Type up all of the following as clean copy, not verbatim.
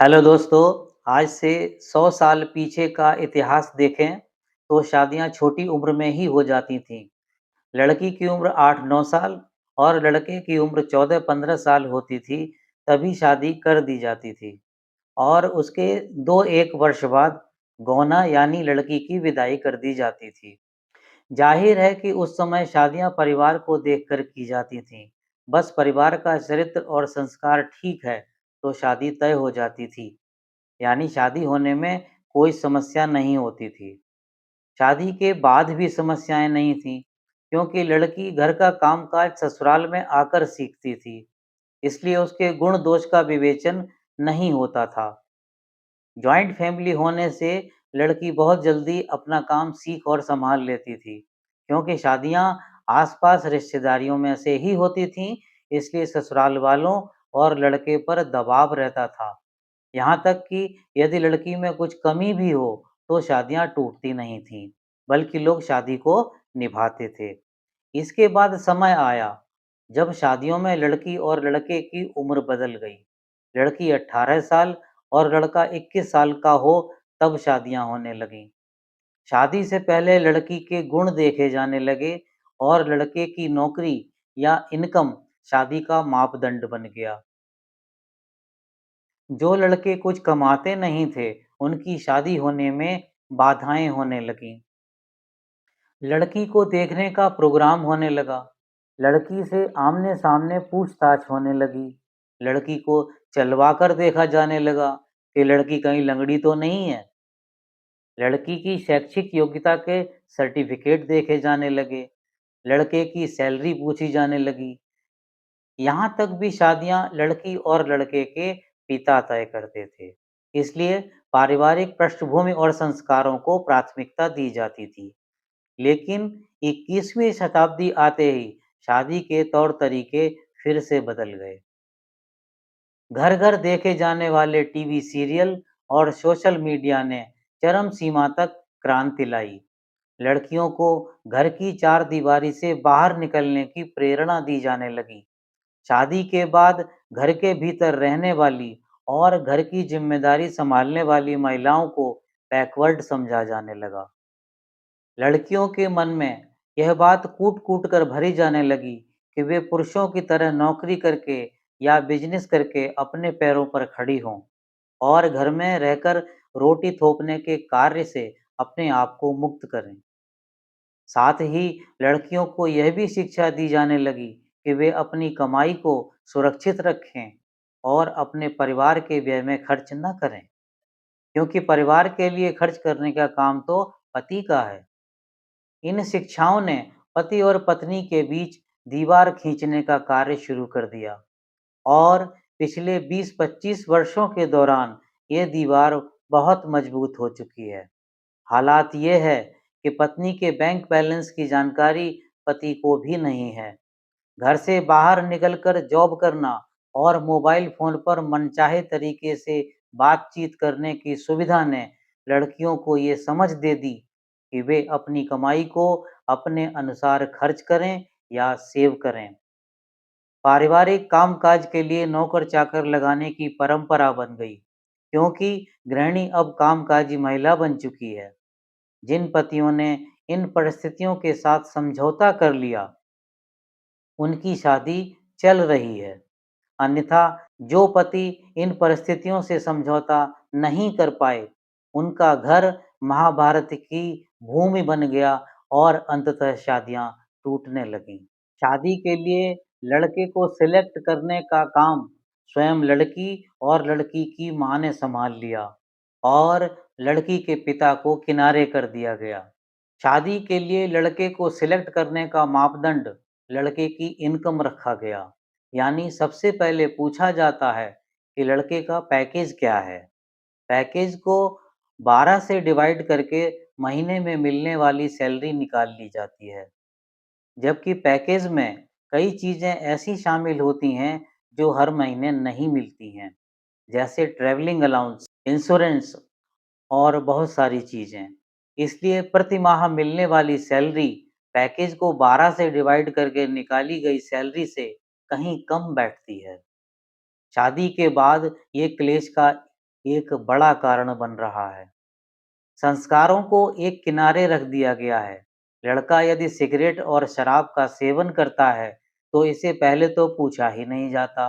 Hello दोस्तों। आज से 100 साल पीछे का इतिहास देखें तो शादियां छोटी उम्र में ही हो जाती थीं। लड़की की उम्र 8-9 साल और लड़के की उम्र 14-15 साल होती थी, तभी शादी कर दी जाती थी और उसके 2-1 वर्ष बाद गौना यानी लड़की की विदाई कर दी जाती थी। जाहिर है कि उस समय शादियां परिवार को देखकर की जाती थीं। बस परिवार का चरित्र और संस्कार ठीक है तो शादी तय हो जाती थी। यानी शादी होने में कोई समस्या नहीं होती थी। शादी के बाद भी समस्याएं नहीं थीं, क्योंकि लड़की घर का कामकाज ससुराल में आकर सीखती थी, इसलिए उसके गुण दोष का विवेचन नहीं होता था। जॉइंट फैमिली होने से लड़की बहुत जल्दी अपना काम सीख और संभाल लेती थी, क्योंकि शादियां आसपास रिश्तेदारियों में से ही होती थीं, इसलिए ससुराल वालों और लड़के पर दबाव रहता था। यहाँ तक कि यदि लड़की में कुछ कमी भी हो, तो शादियाँ टूटती नहीं थीं, बल्कि लोग शादी को निभाते थे। इसके बाद समय आया, जब शादियों में लड़की और लड़के की उम्र बदल गई। लड़की 18 साल और लड़का 21 साल का हो, तब शादियाँ होने लगीं। शादी से पहले लड़की के गुण देखे जाने लगे और लड़के की नौकरी या इनकम शादी का मापदंड बन गया। जो लड़के कुछ कमाते नहीं थे, उनकी शादी होने में बाधाएं होने लगीं। लड़की को देखने का प्रोग्राम होने लगा। लड़की से आमने-सामने पूछताछ होने लगी। लड़की को चलवा कर देखा जाने लगा कि लड़की कहीं लंगड़ी तो नहीं है। लड़की की शैक्षिक योग्यता के सर्टिफिकेट देखे जाने लगे। लड़के की सैलरी पूछी जाने लगी। यहाँ तक भी शादियाँ लड़की और लड़के के पिता तय करते थे। इसलिए पारिवारिक पृष्ठभूमि और संस्कारों को प्राथमिकता दी जाती थी। लेकिन 21वीं शताब्दी आते ही शादी के तौर तरीके फिर से बदल गए। घर घर देखे जाने वाले टीवी सीरियल और सोशल मीडिया ने चरम सीमा तक क्रांति लाई। लड़कियों को घर की चार दीवारी से बाहर निकलने की प्रेरणा दी जाने लगी। शादी के बाद घर के भीतर रहने वाली और घर की जिम्मेदारी संभालने वाली महिलाओं को बैकवर्ड समझा जाने लगा। लड़कियों के मन में यह बात कूट-कूट कर भरी जाने लगी कि वे पुरुषों की तरह नौकरी करके या बिजनेस करके अपने पैरों पर खड़ी हों और घर में रहकर रोटी थोपने के कार्य से अपने आप को मुक्त करें। साथ ही लड़कियों को यह भी शिक्षा दी जाने लगी कि वे अपनी कमाई को सुरक्षित रखें और अपने परिवार के व्यय में खर्च न करें, क्योंकि परिवार के लिए खर्च करने का काम तो पति का है। इन शिक्षाओं ने पति और पत्नी के बीच दीवार खींचने का कार्य शुरू कर दिया और पिछले 20-25 वर्षों के दौरान ये दीवार बहुत मजबूत हो चुकी है। हालात ये है कि पत्नी के बैंक बैलेंस की जानकारी पति को भी नहीं है। घर से बाहर निकलकर जॉब करना और मोबाइल फ़ोन पर मनचाहे तरीके से बातचीत करने की सुविधा ने लड़कियों को ये समझ दे दी कि वे अपनी कमाई को अपने अनुसार खर्च करें या सेव करें। पारिवारिक कामकाज के लिए नौकर-चाकर लगाने की परंपरा बन गई, क्योंकि गृहिणी अब कामकाजी महिला बन चुकी है। जिन पतियों ने इन परिस्थितियों के साथ समझौता कर लिया, उनकी शादी चल रही है। अन्यथा जो पति इन परिस्थितियों से समझौता नहीं कर पाए, उनका घर महाभारत की भूमि बन गया और अंततः शादियां टूटने लगीं। शादी के लिए लड़के को सिलेक्ट करने का काम स्वयं लड़की और लड़की की मां ने संभाल लिया और लड़की के पिता को किनारे कर दिया गया। शादी के लिए लड़के को सिलेक्ट करने का मापदंड लड़के की इनकम रखा गया। यानी सबसे पहले पूछा जाता है कि लड़के का पैकेज क्या है। पैकेज को 12 से डिवाइड करके महीने में मिलने वाली सैलरी निकाल ली जाती है। जबकि पैकेज में कई चीज़ें ऐसी शामिल होती हैं जो हर महीने नहीं मिलती हैं, जैसे ट्रैवलिंग अलाउंस, इंश्योरेंस और बहुत सारी चीज़ें। इसलिए प्रति माह मिलने वाली सैलरी पैकेज को 12 से डिवाइड करके निकाली गई सैलरी से कहीं कम बैठती है। शादी के बाद ये क्लेश का एक बड़ा कारण बन रहा है। संस्कारों को एक किनारे रख दिया गया है। लड़का यदि सिगरेट और शराब का सेवन करता है, तो इसे पहले तो पूछा ही नहीं जाता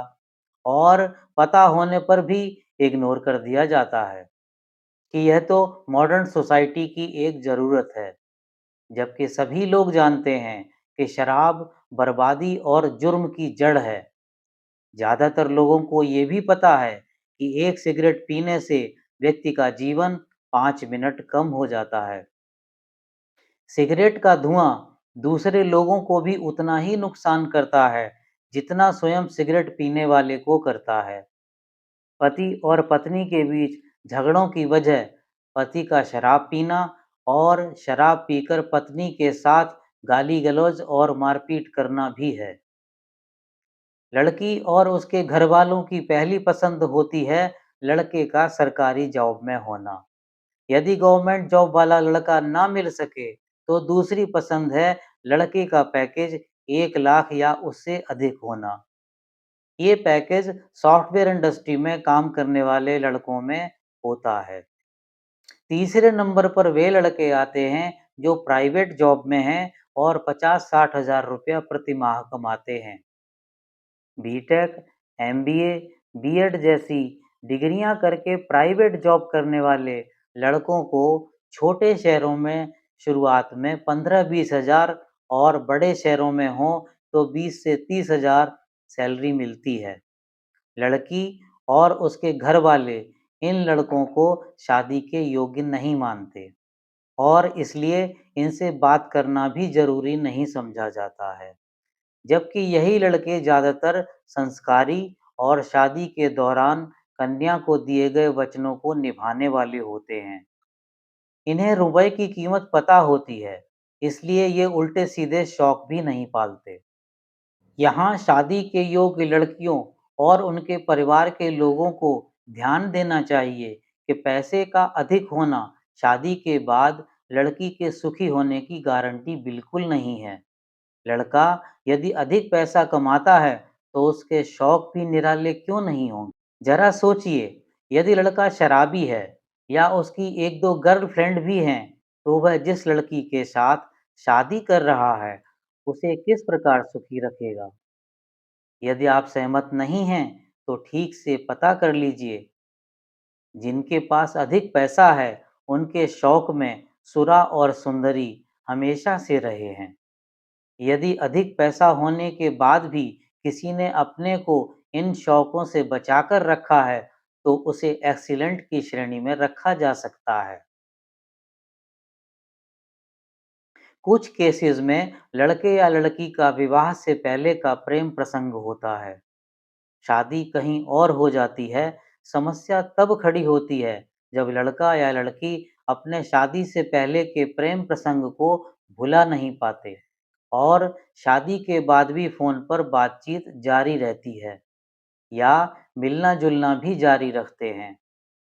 और पता होने पर भी इग्नोर कर दिया जाता है कि यह तो मॉडर्न सोसाइटी की एक ज़रूरत है। जबकि सभी लोग जानते हैं कि शराब बर्बादी और जुर्म की जड़ है। ज़्यादातर लोगों को ये भी पता है कि एक सिगरेट पीने से व्यक्ति का जीवन 5 मिनट कम हो जाता है। सिगरेट का धुआं दूसरे लोगों को भी उतना ही नुकसान करता है जितना स्वयं सिगरेट पीने वाले को करता है। पति और पत्नी के बीच झगड़ों की वजह पति का शराब पीना और शराब पीकर पत्नी के साथ गाली गलौज और मारपीट करना भी है। लड़की और उसके घर वालों की पहली पसंद होती है लड़के का सरकारी जॉब में होना। यदि गवर्नमेंट जॉब वाला लड़का ना मिल सके, तो दूसरी पसंद है लड़के का पैकेज 1 लाख या उससे अधिक होना। ये पैकेज सॉफ्टवेयर इंडस्ट्री में काम करने वाले लड़कों में होता है। तीसरे नंबर पर वे लड़के आते हैं जो प्राइवेट जॉब में हैं और 50-60 हज़ार रुपया प्रति माह कमाते हैं। बीटेक, एमबीए, बीएड जैसी डिग्रियां करके प्राइवेट जॉब करने वाले लड़कों को छोटे शहरों में शुरुआत में 15-20 हज़ार और बड़े शहरों में हो तो 20 से 30 हज़ार सैलरी मिलती है। लड़की और उसके घर वाले इन लड़कों को शादी के योग्य नहीं मानते और इसलिए इनसे बात करना भी जरूरी नहीं समझा जाता है। जबकि यही लड़के ज़्यादातर संस्कारी और शादी के दौरान कन्या को दिए गए वचनों को निभाने वाले होते हैं। इन्हें रुपए की कीमत पता होती है, इसलिए ये उल्टे सीधे शौक भी नहीं पालते। यहाँ शादी के योग्य लड़कियों और उनके परिवार के लोगों को ध्यान देना चाहिए कि पैसे का अधिक होना शादी के बाद लड़की के सुखी होने की गारंटी बिल्कुल नहीं है। लड़का यदि अधिक पैसा कमाता है, तो उसके शौक भी निराले क्यों नहीं होंगे? जरा सोचिए, यदि लड़का शराबी है या उसकी 1-2 गर्लफ्रेंड भी हैं, तो वह जिस लड़की के साथ शादी कर रहा है, उसे किस प्रकार सुखी रखेगा? यदि आप सहमत नहीं हैं, तो ठीक से पता कर लीजिए। जिनके पास अधिक पैसा है, उनके शौक में सुरा और सुंदरी हमेशा से रहे हैं। यदि अधिक पैसा होने के बाद भी किसी ने अपने को इन शौकों से बचाकर रखा है, तो उसे एक्सीलेंट की श्रेणी में रखा जा सकता है। कुछ केसेस में लड़के या लड़की का विवाह से पहले का प्रेम प्रसंग होता है। शादी कहीं और हो जाती है। समस्या तब खड़ी होती है जब लड़का या लड़की अपने शादी से पहले के प्रेम प्रसंग को भुला नहीं पाते और शादी के बाद भी फ़ोन पर बातचीत जारी रहती है या मिलना-जुलना भी जारी रखते हैं।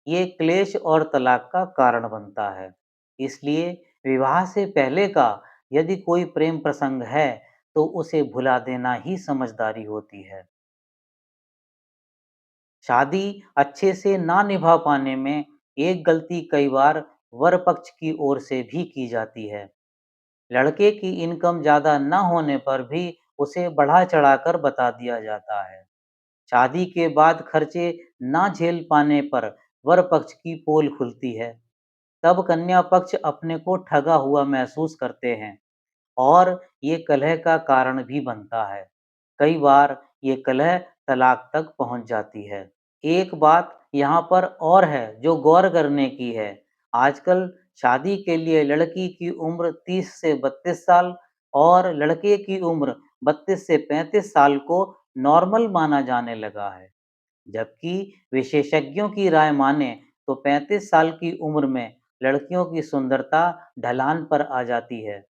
ये क्लेश और तलाक का कारण बनता है। इसलिए विवाह से पहले का यदि कोई प्रेम प्रसंग है, तो उसे भुला देना ही समझदारी होती है। शादी अच्छे से ना निभा पाने में एक गलती कई बार वर पक्ष की ओर से भी की जाती है। लड़के की इनकम ज़्यादा न होने पर भी उसे बढ़ा-चढ़ाकर बता दिया जाता है। शादी के बाद खर्चे ना झेल पाने पर वर पक्ष की पोल खुलती है। तब कन्या पक्ष अपने को ठगा हुआ महसूस करते हैं और ये कलह का कारण भी बनता है। कई बार ये कलह तलाक तक पहुंच जाती है। एक बात यहाँ पर और है जो गौर करने की है। आजकल शादी के लिए लड़की की उम्र 30 से 32 साल और लड़के की उम्र 32 से 35 साल को नॉर्मल माना जाने लगा है। जबकि विशेषज्ञों की राय माने तो 35 साल की उम्र में लड़कियों की सुंदरता ढलान पर आ जाती है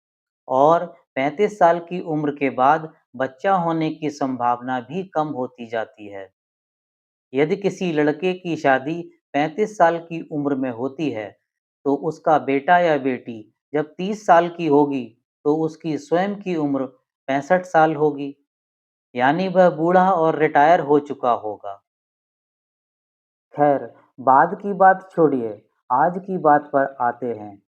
और 35 साल की उम्र के बाद बच्चा होने की संभावना भी कम होती जाती है। यदि किसी लड़के की शादी 35 साल की उम्र में होती है, तो उसका बेटा या बेटी जब 30 साल की होगी, तो उसकी स्वयं की उम्र 65 साल होगी, यानी वह बूढ़ा और रिटायर हो चुका होगा। खैर, बाद की बात छोड़िए, आज की बात पर आते हैं।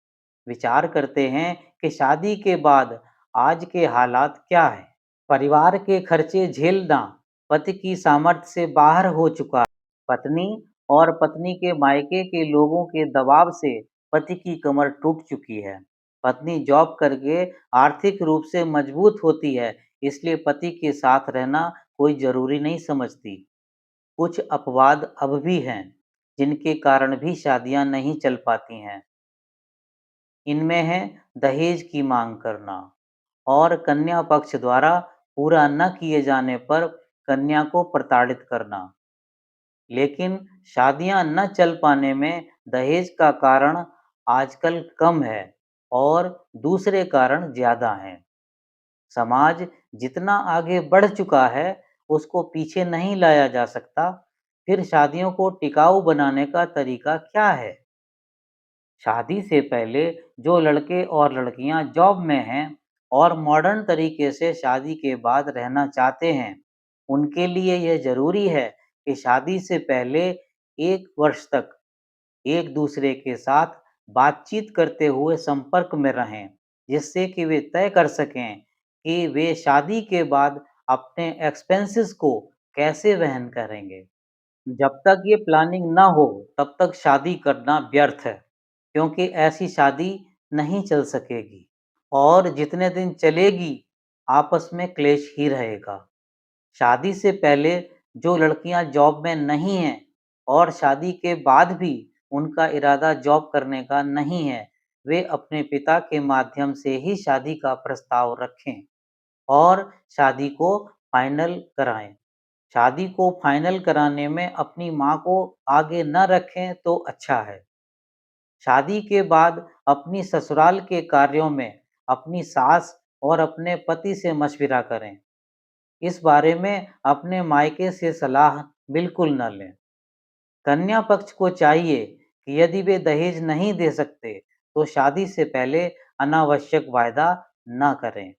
विचार करते हैं कि शादी के बाद आज के हालात क्या है। परिवार के खर्चे झेलना पति की सामर्थ्य से बाहर हो चुका है। पत्नी और पत्नी के मायके के लोगों के दबाव से पति की कमर टूट चुकी है। पत्नी जॉब करके आर्थिक रूप से मजबूत होती है, इसलिए पति के साथ रहना कोई जरूरी नहीं समझती। कुछ अपवाद अब भी हैं, जिनके कारण भी शादियां नहीं चल पाती हैं। इनमें है दहेज की मांग करना और कन्या पक्ष द्वारा पूरा न किए जाने पर कन्या को प्रताड़ित करना। लेकिन शादियां न चल पाने में दहेज का कारण आजकल कम है और दूसरे कारण ज्यादा हैं। समाज जितना आगे बढ़ चुका है, उसको पीछे नहीं लाया जा सकता। फिर शादियों को टिकाऊ बनाने का तरीका क्या है? शादी से पहले जो लड़के और लड़कियां जॉब में हैं और मॉडर्न तरीके से शादी के बाद रहना चाहते हैं, उनके लिए यह जरूरी है कि शादी से पहले 1 वर्ष तक एक दूसरे के साथ बातचीत करते हुए संपर्क में रहें, जिससे कि वे तय कर सकें कि वे शादी के बाद अपने एक्सपेंसेस को कैसे वहन करेंगे। जब तक ये प्लानिंग ना हो, तब तक शादी करना व्यर्थ है, क्योंकि ऐसी शादी नहीं चल सकेगी और जितने दिन चलेगी, आपस में क्लेश ही रहेगा। शादी से पहले जो लड़कियां जॉब में नहीं हैं और शादी के बाद भी उनका इरादा जॉब करने का नहीं है, वे अपने पिता के माध्यम से ही शादी का प्रस्ताव रखें और शादी को फाइनल कराएं। शादी को फाइनल कराने में अपनी माँ को आगे न रखें तो अच्छा है। शादी के बाद अपनी ससुराल के कार्यों में अपनी सास और अपने पति से मशविरा करें। इस बारे में अपने मायके से सलाह बिल्कुल न लें। कन्या पक्ष को चाहिए कि यदि वे दहेज नहीं दे सकते, तो शादी से पहले अनावश्यक वायदा न करें।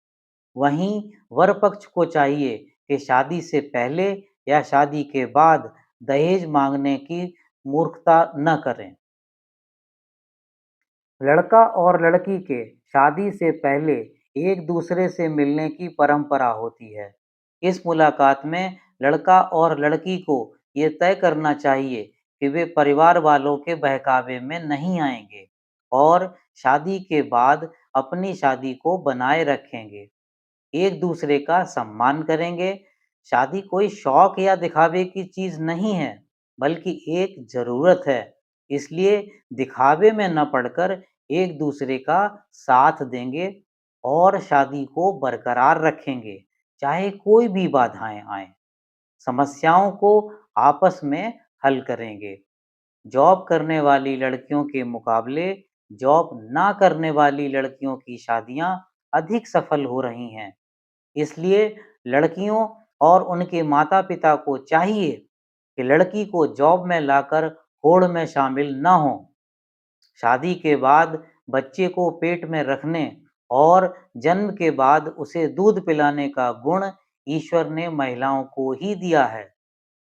वहीं वर पक्ष को चाहिए कि शादी से पहले या शादी के बाद दहेज मांगने की मूर्खता न करें। लड़का और लड़की के शादी से पहले एक दूसरे से मिलने की परंपरा होती है। इस मुलाकात में लड़का और लड़की को ये तय करना चाहिए कि वे परिवार वालों के बहकावे में नहीं आएंगे और शादी के बाद अपनी शादी को बनाए रखेंगे, एक दूसरे का सम्मान करेंगे। शादी कोई शौक या दिखावे की चीज नहीं है, बल्कि एक जरूरत है। इसलिए दिखावे में न पड़कर एक दूसरे का साथ देंगे और शादी को बरकरार रखेंगे, चाहे कोई भी बाधाएं आए। समस्याओं को आपस में हल करेंगे। जॉब करने वाली लड़कियों के मुकाबले जॉब ना करने वाली लड़कियों की शादियां अधिक सफल हो रही हैं। इसलिए लड़कियों और उनके माता-पिता को चाहिए कि लड़की को जॉब में लाकर होड़ में शामिल न हों। शादी के बाद बच्चे को पेट में रखने और जन्म के बाद उसे दूध पिलाने का गुण ईश्वर ने महिलाओं को ही दिया है।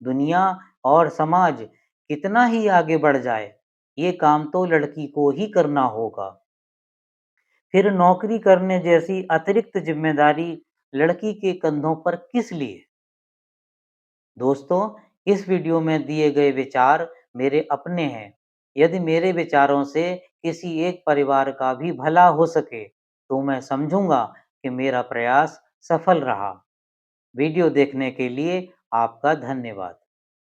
दुनिया और समाज कितना ही आगे बढ़ जाए, ये काम तो लड़की को ही करना होगा। फिर नौकरी करने जैसी अतिरिक्त जिम्मेदारी लड़की के कंधों पर किस लिए? दोस्तों, इस वीडियो में दिए गए विचार मेरे अपने हैं। यदि मेरे विचारों से किसी एक परिवार का भी भला हो सके, तो मैं समझूंगा कि मेरा प्रयास सफल रहा। वीडियो देखने के लिए आपका धन्यवाद।